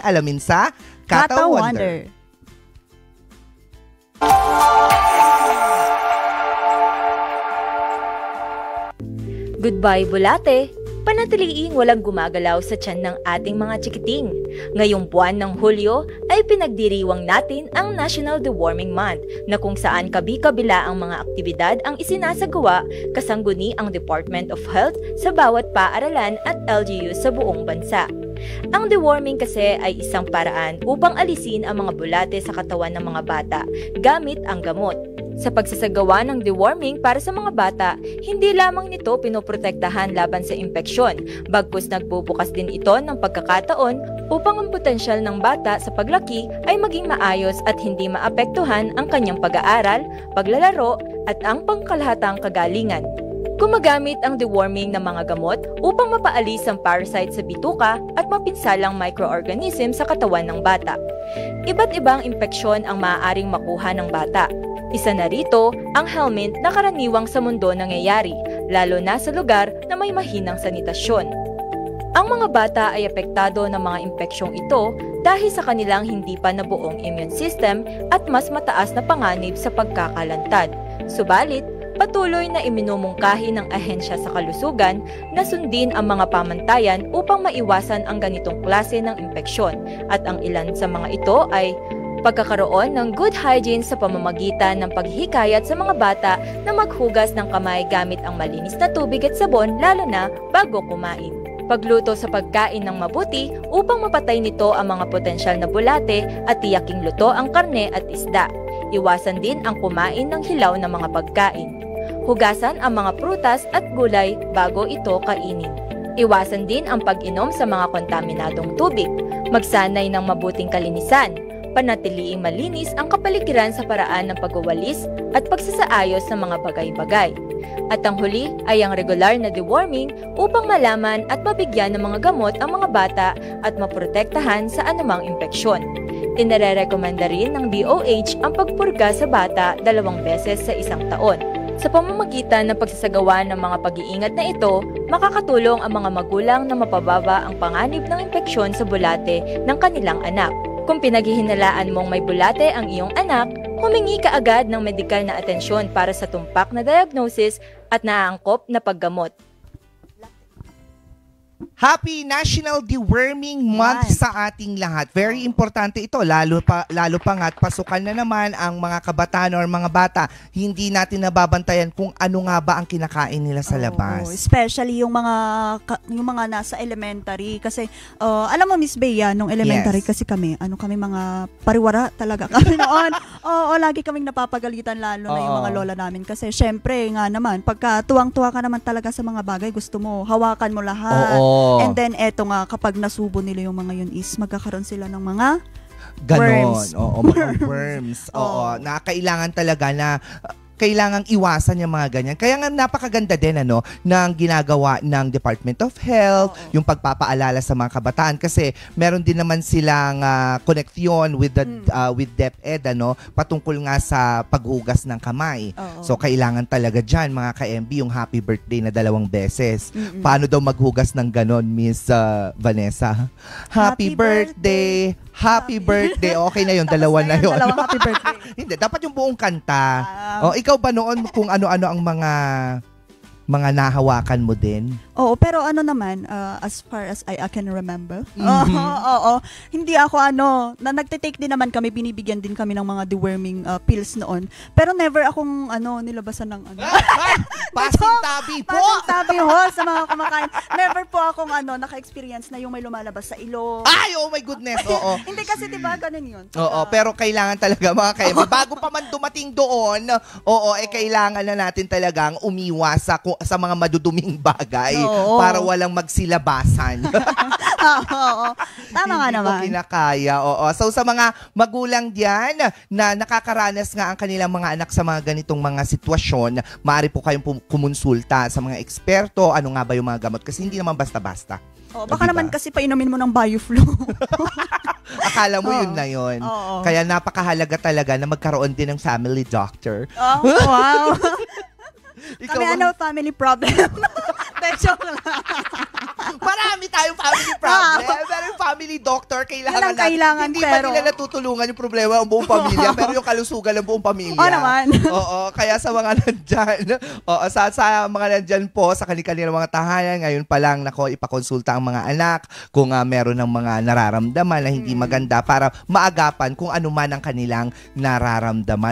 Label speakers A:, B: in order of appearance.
A: Alamin sa Kata Wonder.
B: Goodbye, bulate! Panatiliing walang gumagalaw sa tiyan ng ating mga chikiting. Ngayong buwan ng Hulyo ay pinagdiriwang natin ang National Deworming Month na kung saan kabi-kabila ang mga aktibidad ang isinasagawa kasangguni ang Department of Health sa bawat paaralan at LGU sa buong bansa. Ang deworming kasi ay isang paraan upang alisin ang mga bulate sa katawan ng mga bata gamit ang gamot. Sa pagsasagawa ng deworming para sa mga bata, hindi lamang nito pinoprotektahan laban sa impeksyon, bagkus nagbubukas din ito ng pagkakataon upang ang potensyal ng bata sa paglaki ay maging maayos at hindi maapektuhan ang kanyang pag-aaral, paglalaro at ang pangkalahatang kagalingan. Gumagamit ang deworming ng mga gamot upang mapaalis ang parasite sa bituka at mapinsalang microorganism sa katawan ng bata. Iba't ibang impeksyon ang maaaring makuha ng bata. Isa na rito ang helminth na karaniwang sa mundo nangyayari, lalo na sa lugar na may mahinang sanitasyon. Ang mga bata ay apektado ng mga impeksyong ito dahil sa kanilang hindi pa nabuong immune system at mas mataas na panganib sa pagkakalantad. Subalit, patuloy na iminumungkahi ng ahensya sa kalusugan na sundin ang mga pamantayan upang maiwasan ang ganitong klase ng impeksyon at ang ilan sa mga ito ay pagkakaroon ng good hygiene sa pamamagitan ng paghihikayat sa mga bata na maghugas ng kamay gamit ang malinis na tubig at sabon lalo na bago kumain. Pagluto sa pagkain ng mabuti upang mapatay nito ang mga potensyal na bulate at tiyaking luto ang karne at isda. Iwasan din ang kumain ng hilaw na mga pagkain. Hugasan ang mga prutas at gulay bago ito kainin. Iwasan din ang pag-inom sa mga kontaminadong tubig. Magsanay ng mabuting kalinisan. Panatiliing malinis ang kapaligiran sa paraan ng pagwawalis at pagsasaayos ng mga bagay-bagay. At ang huli ay ang regular na deworming upang malaman at mabigyan ng mga gamot ang mga bata at maprotektahan sa anumang impeksyon. Inirerekomenda rin ng DOH ang pagpurga sa bata 2 beses sa isang taon. Sa pamamagitan ng pagsasagawa ng mga pag-iingat na ito, makakatulong ang mga magulang na mapababa ang panganib ng impeksyon sa bulate ng kanilang anak. Kung pinaghihinalaan mong may bulate ang iyong anak, humingi ka agad ng medikal na atensyon para sa tumpak na diagnosis at naaangkop na paggamot.
A: Happy National Deworming Month sa ating lahat. Very importante ito, lalo pa nga't pasukan na naman ang mga kabataan or mga bata. Hindi natin nababantayan kung ano nga ba ang kinakain nila sa labas.
C: Especially yung mga nasa elementary kasi alam mo Miss Bea, nung elementary kasi kami mga pariwara talaga kami noon. Oo, lagi kaming napapagalitan lalo na yung mga lola namin kasi syempre nga naman pagka tuwang-tuwa ka naman talaga sa mga bagay, gusto mo hawakan mo lahat. And then eto nga kapag nasubo nila yung mga yun is magkakaroon sila ng mga worms.
A: Mga worms. Na kailangan talaga na kailangang iwasan yung mga ganyan. Kaya nga napakaganda din ng ginagawa ng Department of Health, yung pagpapaalala sa mga kabataan kasi meron din naman silang koneksyon with DepEd patungkol nga sa paghugas ng kamay. So kailangan talaga diyan mga ka-MB yung happy birthday na 2 beses. Paano daw maghugas ng ganon, Miss Vanessa? Happy birthday! Happy birthday. Okay na yun, dalawa na yun.
C: Dalawang happy birthday.
A: Hindi, dapat yung buong kanta. Ikaw ba noon kung ano-ano ang mga nahawakan mo din?
C: Oo, pero naman, as far as I can remember, hindi ako nagtitake din naman kami, binibigyan din kami ng mga deworming pills noon. Pero never akong nilabasan ng
A: Pasintabi po!
C: Pasintabi ho sa mga kumakain. Never po akong naka-experience na yung may lumalabas sa ilong.
A: Ay, oh my goodness, oo.
C: Hindi kasi diba, ganun yun.
A: Pero kailangan talaga mga kaibigan, bago pa man dumating doon, kailangan na natin talagang umiwas sa mga maduduming bagay. Para walang magsilabasan.
C: Tama nga naman.
A: Hindi mo kinakaya. So sa mga magulang diyan na nakakaranas nga ang kanilang mga anak sa mga ganitong mga sitwasyon, maaari po kayong kumonsulta sa mga eksperto, ano nga ba yung mga gamot kasi hindi naman basta-basta.
C: Baka naman kasi painumin mo ng BioFlu.
A: Akala mo yun na yun. Kaya napakahalaga talaga na magkaroon din ng family doctor.
C: Wow. Kami family problem. Joke lang.
A: Marami Marami tayong family problem. Pero yung family doctor, kailangan
C: Yan ang kailangan,
A: hindi
C: pero-
A: pa nila natutulungan yung problema ng buong pamilya, pero yung kalusugan ng buong pamilya.
C: Oo naman.
A: Oo, kaya sa mga nandyan, sa mga nandyan po, sa kanilang mga tahanan, ngayon pa lang, ipakonsulta ang mga anak kung meron ng mga nararamdaman na hindi maganda para maagapan kung ano man ang kanilang nararamdaman.